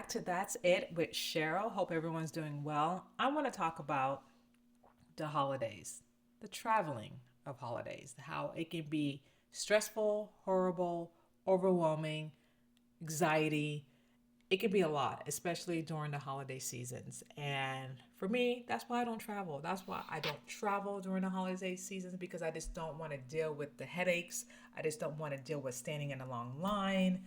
to That's It with Cheryl. Hope everyone's doing well. I want to talk about the holidays, the traveling of holidays, how it can be stressful, horrible, overwhelming, anxiety. It can be a lot, especially during the holiday seasons. And for me, that's why I don't travel. That's why I don't travel during the holiday seasons because I just don't want to deal with the headaches. I just don't want to deal with standing in a long line,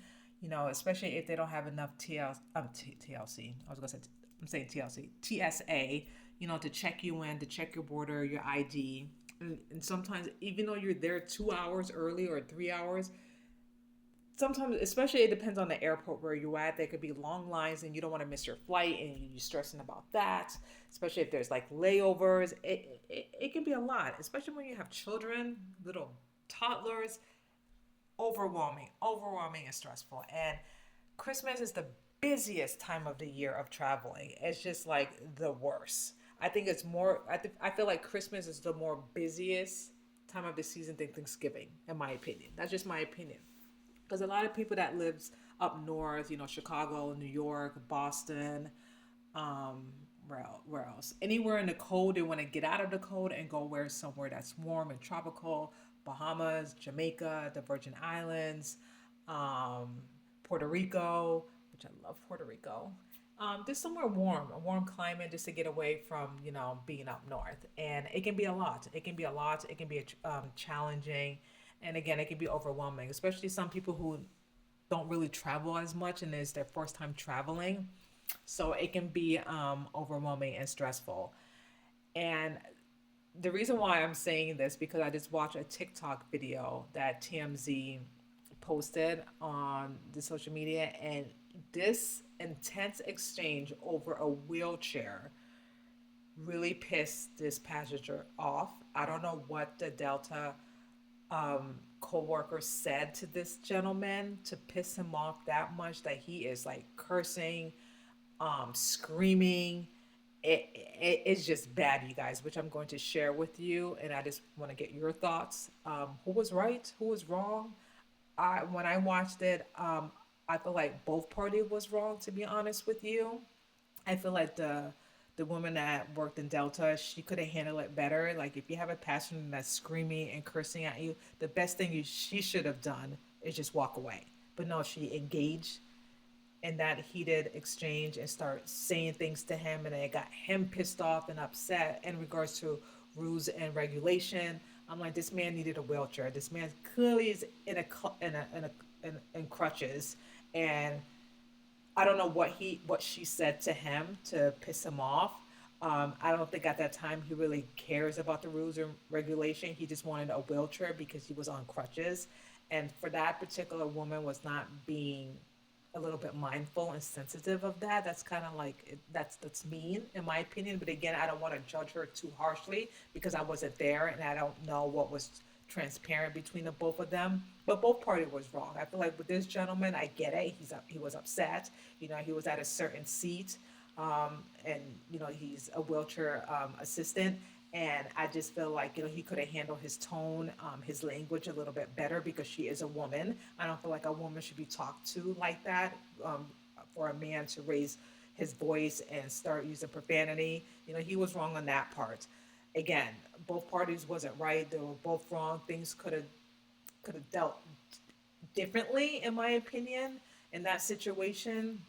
especially if they don't have enough TLC. I was going to say, I'm saying TLC, TSA, to check you in, to check your border, your ID. And sometimes, even though you're there 2 hours early or 3 hours, sometimes, especially it depends on the airport where you're at, there could be long lines and you don't want to miss your flight and you're stressing about that, especially if there's like layovers. It can be a lot, especially when you have children, little toddlers. Overwhelming and stressful. And Christmas is the busiest time of the year of traveling. It's just like the worst. I think it's more, I feel like Christmas is the more busiest time of the season than Thanksgiving, in my opinion. That's just my opinion, because a lot of people that lives up north, Chicago, New York, Boston, um, where else? Anywhere in the cold, they want to get out of the cold and go where somewhere that's warm and tropical. Bahamas, Jamaica, the Virgin Islands, um, Puerto Rico, which I love Puerto Rico. Just somewhere warm, a warm climate, just to get away from being up north. And it can be a lot. It can be a lot. It can be challenging, and again, it can be overwhelming, especially some people who don't really travel as much and it's their first time traveling. So it can be overwhelming and stressful. And the reason why I'm saying this because I just watched a TikTok video that TMZ posted on the social media, and this intense exchange over a wheelchair really pissed this passenger off. I don't know what the Delta co-worker said to this gentleman to piss him off that much that he is like cursing, screaming. It's just bad, you guys, which I'm going to share with you, and I just want to get your thoughts. Who was right? Who was wrong? When I watched it, I feel like both parties was wrong. To be honest with you, I feel like the woman that worked in Delta, she could have handled it better. Like if you have a passenger that's screaming and cursing at you, the best thing she should have done is just walk away. But no, she engaged in that heated exchange and start saying things to him, and it got him pissed off and upset in regards to rules and regulation. I'm like, this man needed a wheelchair. This man clearly is in crutches, and I don't know what she said to him to piss him off. I don't think at that time he really cares about the rules and regulation. He just wanted a wheelchair because he was on crutches, and for that particular woman was not being a little bit mindful and sensitive of that. That's kind of like that's mean in my opinion. But again, I don't want to judge her too harshly because I wasn't there and I don't know what was transparent between the both of them. But both parties was wrong. I feel like with this gentleman, I get it. He was upset. He was at a certain seat, and he's a wheelchair assistant. And I just feel like he could have handled his tone, his language a little bit better because she is a woman. I don't feel like a woman should be talked to like that. For a man to raise his voice and start using profanity, he was wrong on that part. Again, both parties wasn't right. They were both wrong. Things could have dealt differently, in my opinion, in that situation.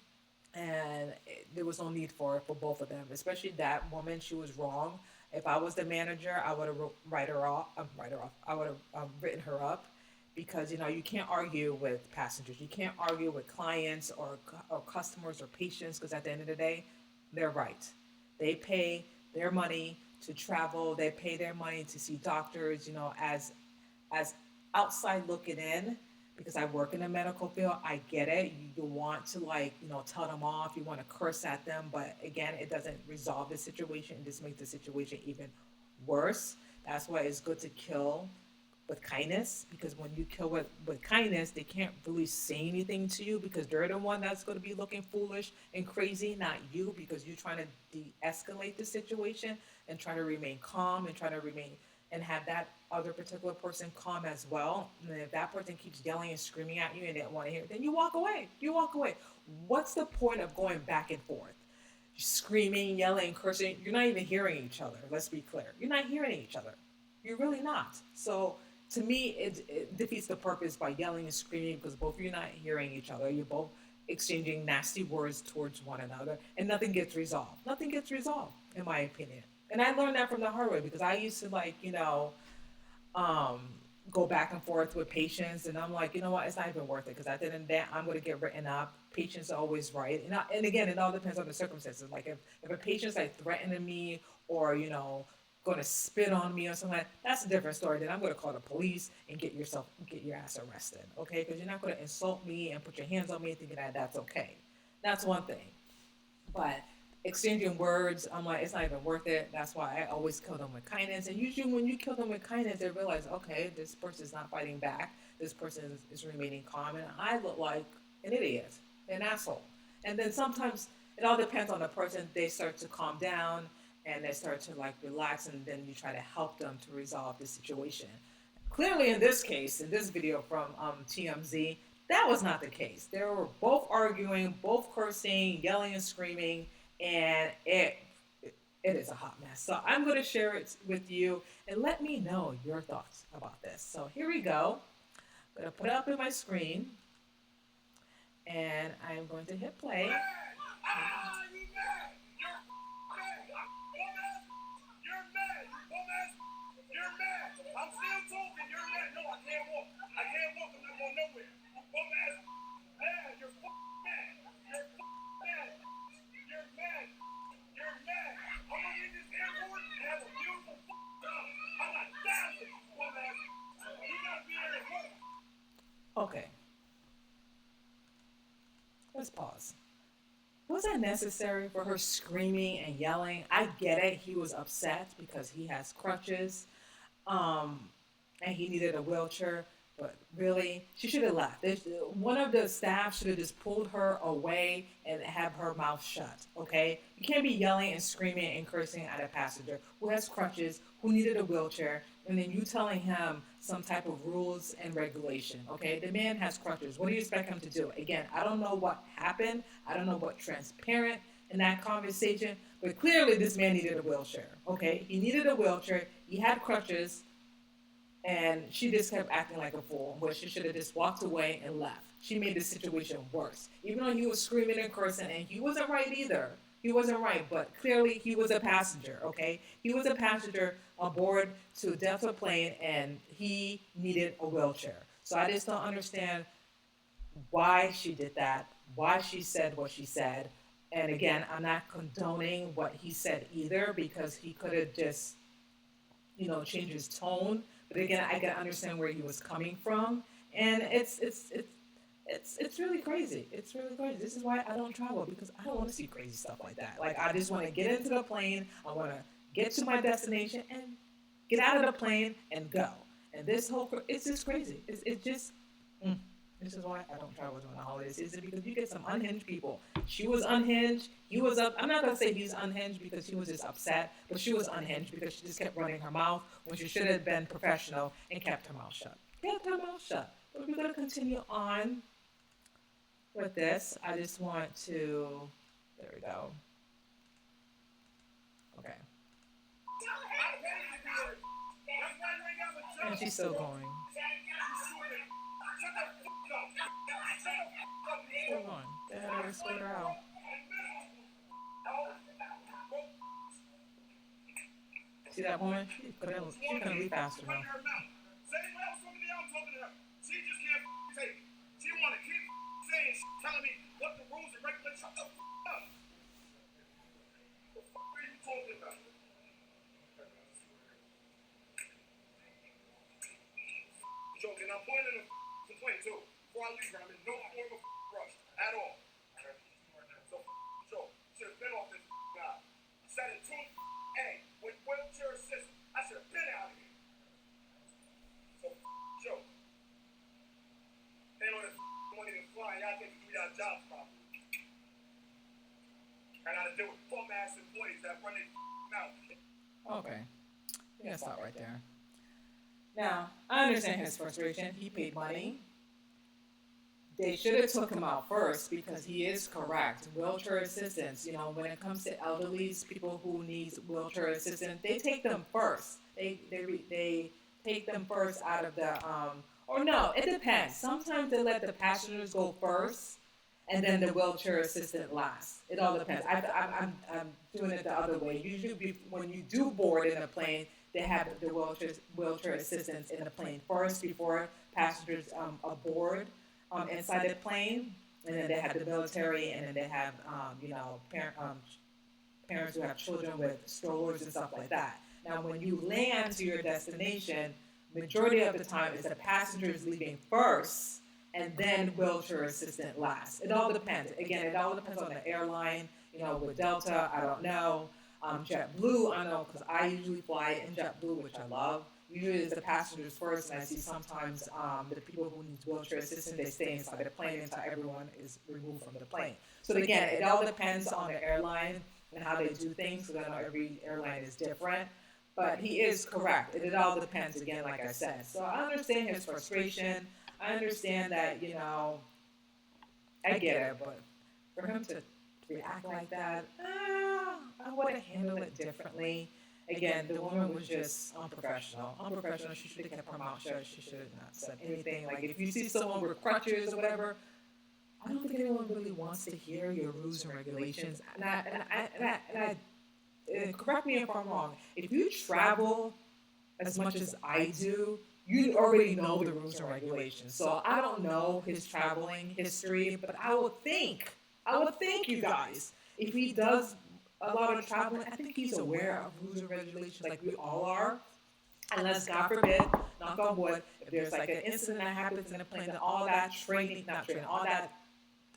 And there was no need for both of them, especially that woman. She was wrong. If I was the manager, I would have write her off. Write her off. I would have written her up because you can't argue with passengers. You can't argue with clients or customers or patients because at the end of the day, they're right. They pay their money to travel. They pay their money to see doctors. As outside looking in, because I work in the medical field, I get it. You want to tell them off, you want to curse at them, but again, it doesn't resolve the situation. It just makes the situation even worse. That's why it's good to kill with kindness, because when you kill with kindness, they can't really say anything to you because they're the one that's going to be looking foolish and crazy, not you, because you're trying to de-escalate the situation and try to remain calm and try to remain and have that other particular person calm as well. And if that person keeps yelling and screaming at you and they don't want to hear it, then you walk away. You walk away. What's the point of going back and forth? Screaming, yelling, cursing. You're not even hearing each other. Let's be clear. You're not hearing each other. You're really not. So to me, it defeats the purpose by yelling and screaming because both of you are not hearing each other. You're both exchanging nasty words towards one another, and nothing gets resolved. Nothing gets resolved, in my opinion. And I learned that from the hard way because I used to um, go back and forth with patients, and I'm like, you know what, it's not even worth it because at the end of the day, I'm going to get written up. Patients are always right, and again, it all depends on the circumstances. Like if a patient's like threatening me or going to spit on me or something like that, that's a different story. Then I'm going to call the police and get your ass arrested, okay? Because you're not going to insult me and put your hands on me thinking that that's okay. That's one thing. But exchanging words, I'm like, it's not even worth it. That's why I always kill them with kindness. And usually, when you kill them with kindness, they realize, okay, this person's not fighting back. This person is remaining calm, and I look like an idiot, an asshole. And then sometimes it all depends on the person. They start to calm down and they start to like relax, and then you try to help them to resolve the situation. Clearly, in this case, in this video from TMZ, that was not the case. They were both arguing, both cursing, yelling and screaming, and it is a hot mess. So I'm going to share it with you and let me know your thoughts about this. So here we go. I'm going to put it up in my screen and I'm going to hit play. Okay, let's pause. Was that necessary for her screaming and yelling? I get it. He was upset because he has crutches, um, and he needed a wheelchair. But really, she should have left. One of the staff should have just pulled her away and have her mouth shut. Okay, you can't be yelling and screaming and cursing at a passenger who has crutches, who needed a wheelchair, and then you telling him some type of rules and regulation. Okay, the man has crutches. What do you expect him to do? Again, I don't know what happened. I don't know what transparent in that conversation, but clearly this man needed a wheelchair. Okay, he needed a wheelchair. He had crutches, and she just kept acting like a fool, where she should have just walked away and left. She made the situation worse. Even though he was screaming and cursing, and he wasn't right either. He wasn't right, but clearly he was a passenger, okay? He was a passenger aboard to a Delta plane, and he needed a wheelchair. So I just don't understand why she did that, why she said what she said. And again, I'm not condoning what he said either, because he could have just change his tone. But again, I can understand where he was coming from, and it's really crazy. It's really crazy. This is why I don't travel, because I don't want to see crazy stuff like that. Like, I just want to get into the plane. I want to get to my destination and get out of the plane and go. And this whole it's just crazy. It's just. Mm. This is why I don't travel during the holiday season, because you get some unhinged people. She was unhinged. He was up. I'm not gonna say he's unhinged because he was just upset, but she was unhinged because she just kept running her mouth when she should have been professional and kept her mouth shut. Kept her mouth shut. But we're gonna continue on with this. I just want to. There we go. Okay. And she's still going. Still going. They had to escort her out. See that woman? She couldn't leave fast enough. She just can't take it. She want to keep saying, telling me what the rules and regulations. Shut the fuck up. What the fuck are you talking about? Joking. I'm pointing a complaint too. Before I leave, I'm in no form of rush at all. So, Joe, should have been off this guy. Said it too. Hey, with wheelchair assist, I should have been out of here. So, Joe, they don't have money to fly. Y'all can't do y'all jobs properly. I gotta deal with bum ass employees that run their mouth. Okay. We gotta stop right there. Now, I understand his frustration. He paid money. They should have took him out first because he is correct. Wheelchair assistance, when it comes to elderlies, people who needs wheelchair assistance, they take them first. They take them first out of the or no, it depends. Sometimes they let the passengers go first, and then the wheelchair assistant last. It all depends. I'm doing it the other way. Usually, when you do board in a plane, they have the wheelchair assistants in the plane first before passengers aboard inside the plane, and then they have the military, and then they have parents who have children with strollers and stuff like that. Now, when you land to your destination, majority of the time it's the passengers leaving first, and then wheelchair assistant last. It all depends. Again, it all depends on the airline. With Delta, I don't know. JetBlue, I know because I usually fly in JetBlue, which I love. Usually it's the passengers first, and I see sometimes the people who need wheelchair assistance, they stay inside the plane until everyone is removed from the plane. So again, it all depends on the airline and how they do things, because I know every airline is different. But he is correct. It all depends, again, like I said. So I understand his frustration. I understand that, I get it, but for him to react like that, I would have handled it differently. Again, the woman was just unprofessional. Unprofessional. She should have kept her mouth shut. She should have not said anything. Like, if you see someone with crutches or whatever, I don't think anyone really wants to hear your rules and regulations. And correct me if I'm wrong. If you travel as much as I do, you already know the rules and regulations. So I don't know his traveling history, but I would think you guys, if he does a lot of traveling, I think he's aware of rules and regulations like we all are. Unless, God forbid, knock on wood, if there's like an incident that happens in a plane, then all that training, not training, all that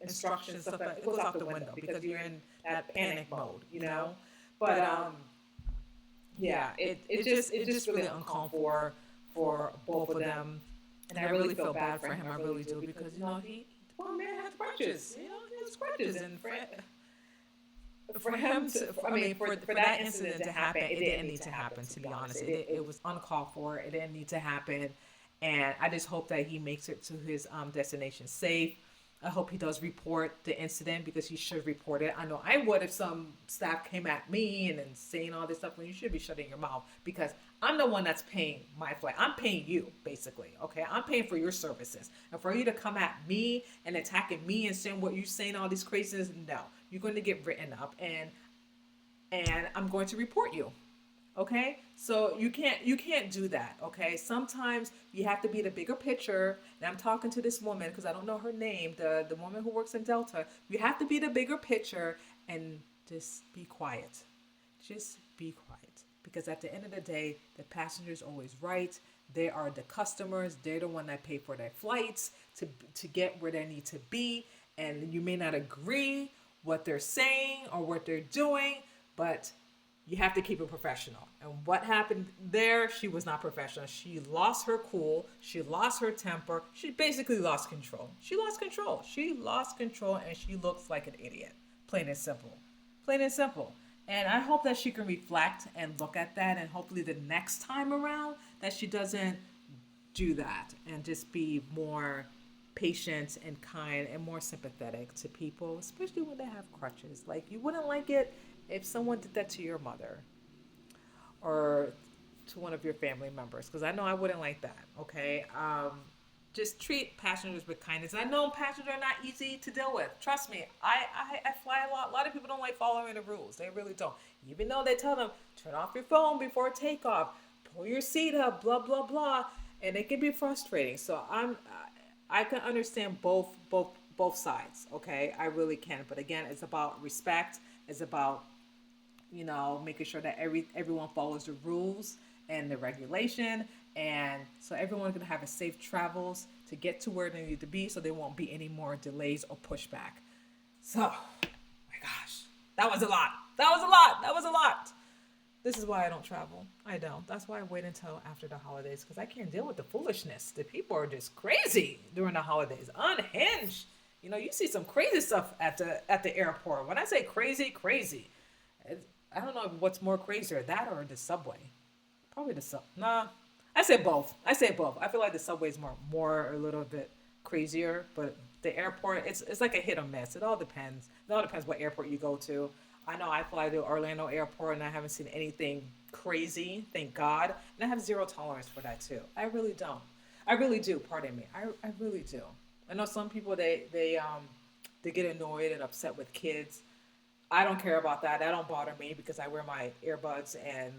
instruction stuff, it goes out the window because you're in that panic mode. But yeah, it just really uncalled for both of them, and I really feel bad for him. I really do because he the poor man has crutches. He has crutches, and for him to, I mean, for that incident to happen, it didn't need to happen. To be honest, it was uncalled for. It didn't need to happen, and I just hope that he makes it to his destination safe. I hope he does report the incident because he should report it. I know I would if some staff came at me and then saying all this stuff when you should be shutting your mouth because I'm the one that's paying my flight. I'm paying you, basically, okay? I'm paying for your services. And for you to come at me and attacking me and saying what you're saying, all these craziness, no. You're going to get written up and I'm going to report you. Okay, so you can't do that. Okay, sometimes you have to be the bigger picture. And I'm talking to this woman because I don't know her name, the woman who works in Delta. You have to be the bigger picture and just be quiet. Just be quiet because at the end of the day, the passenger's always right. They are the customers. They're the one that pay for their flights to get where they need to be. And you may not agree what they're saying or what they're doing, but you have to keep it professional. And what happened there, she was not professional. She lost her cool. She lost her temper. She basically lost control. She lost control. She lost control and she looks like an idiot. Plain and simple. Plain and simple. And I hope that she can reflect and look at that and hopefully the next time around that she doesn't do that and just be more patient and kind and more sympathetic to people, especially when they have crutches. Like you wouldn't like it if someone did that to your mother or to one of your family members, because I know I wouldn't like that. Okay, just treat passengers with kindness. I know passengers are not easy to deal with. Trust me, I fly a lot. A lot of people don't like following the rules. They really don't. Even though they tell them turn off your phone before takeoff, pull your seat up, blah blah blah, and it can be frustrating. So I can understand both sides. Okay, I really can. But again, it's about respect. It's about making sure that everyone follows the rules and the regulation, and so everyone's gonna have a safe travels to get to where they need to be, so there won't be any more delays or pushback. So, my gosh, that was a lot. That was a lot. That was a lot. This is why I don't travel. I don't. That's why I wait until after the holidays because I can't deal with the foolishness. The people are just crazy during the holidays, unhinged. You see some crazy stuff at the airport. When I say crazy, crazy. I don't know what's more crazier, that or the subway. Probably the sub. Nah, I say both. I say both. I feel like the subway's more a little bit crazier, but the airport it's like a hit or miss. It all depends. It all depends what airport you go to. I know I fly to Orlando Airport and I haven't seen anything crazy, thank God. And I have zero tolerance for that too. I really don't. I really do. Pardon me. I really do. I know some people they get annoyed and upset with kids. I don't care about that. That don't bother me because I wear my earbuds and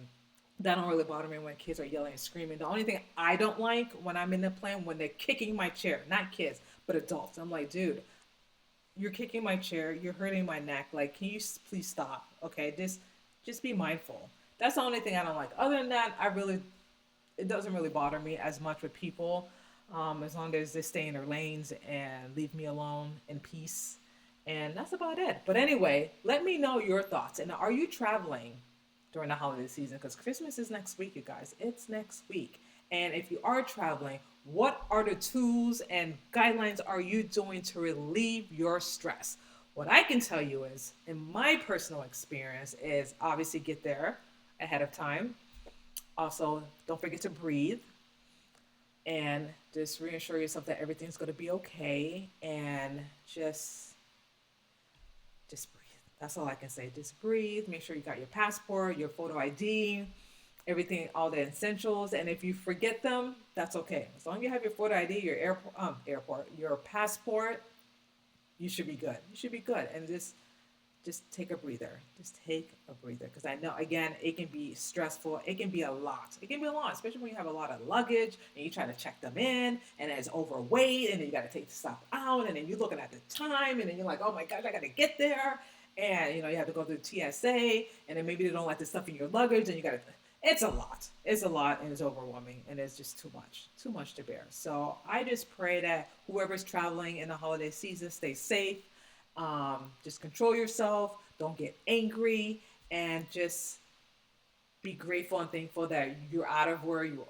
that don't really bother me when kids are yelling and screaming. The only thing I don't like when I'm in the plane when they're kicking my chair, not kids, but adults. I'm like, dude, you're kicking my chair, you're hurting my neck. Like, can you please stop? Okay, just be mindful. That's the only thing I don't like. Other than that, it doesn't really bother me as much with people, as long as they stay in their lanes and leave me alone in peace. And that's about it. But anyway, let me know your thoughts. And are you traveling during the holiday season? Because Christmas is next week, you guys. It's next week. And if you are traveling, what are the tools and guidelines are you doing to relieve your stress? What I can tell you is, in my personal experience, is obviously get there ahead of time. Also, don't forget to breathe and just reassure yourself that everything's going to be okay and just breathe. That's all I can say. Just breathe. Make sure you got your passport, your photo ID, everything, all the essentials. And if you forget them, that's okay. As long as you have your photo ID, your your passport, you should be good. You should be good. And just take a breather. Just take a breather. Because I know, again, it can be stressful. It can be a lot. It can be a lot, especially when you have a lot of luggage and you try to check them in and it's overweight and then you got to take the stuff out and then you're looking at the time and then you're like, oh my gosh, I got to get there. And, you have to go through TSA and then maybe they don't like the stuff in your luggage and you got to, it's a lot. It's a lot and it's overwhelming and it's just too much to bear. So I just pray that whoever's traveling in the holiday season stay safe. Just control yourself. Don't get angry, and just be grateful and thankful that you're out of where you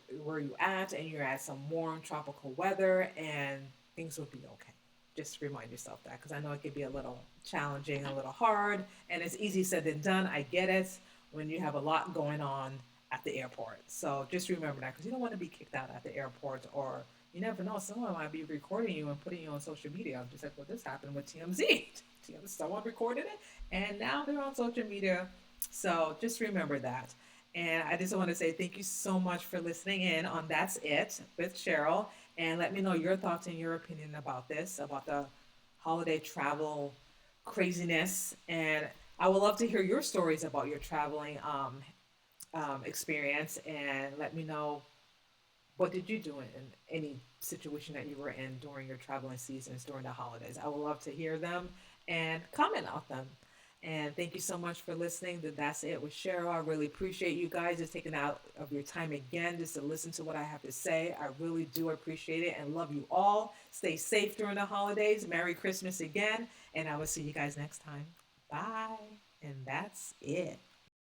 at, and you're at some warm tropical weather, and things will be okay. Just remind yourself that because I know it can be a little challenging, a little hard, and it's easy said than done. I get it when you have a lot going on at the airport. So just remember that because you don't want to be kicked out at the airport or you never know. Someone might be recording you and putting you on social media. I'm just like, well, this happened with TMZ. Someone recorded it, and now they're on social media. So just remember that. And I just want to say thank you so much for listening in on That's It with Cheryl. And let me know your thoughts and your opinion about this, about the holiday travel craziness. And I would love to hear your stories about your traveling experience. And let me know what did you do in any situation that you were in during your traveling seasons during the holidays? I would love to hear them and comment on them. And thank you so much for listening to That's It with Cheryl. I really appreciate you guys just taking out of your time again just to listen to what I have to say. I really do appreciate it and love you all. Stay safe during the holidays. Merry Christmas again. And I will see you guys next time. Bye. And that's it.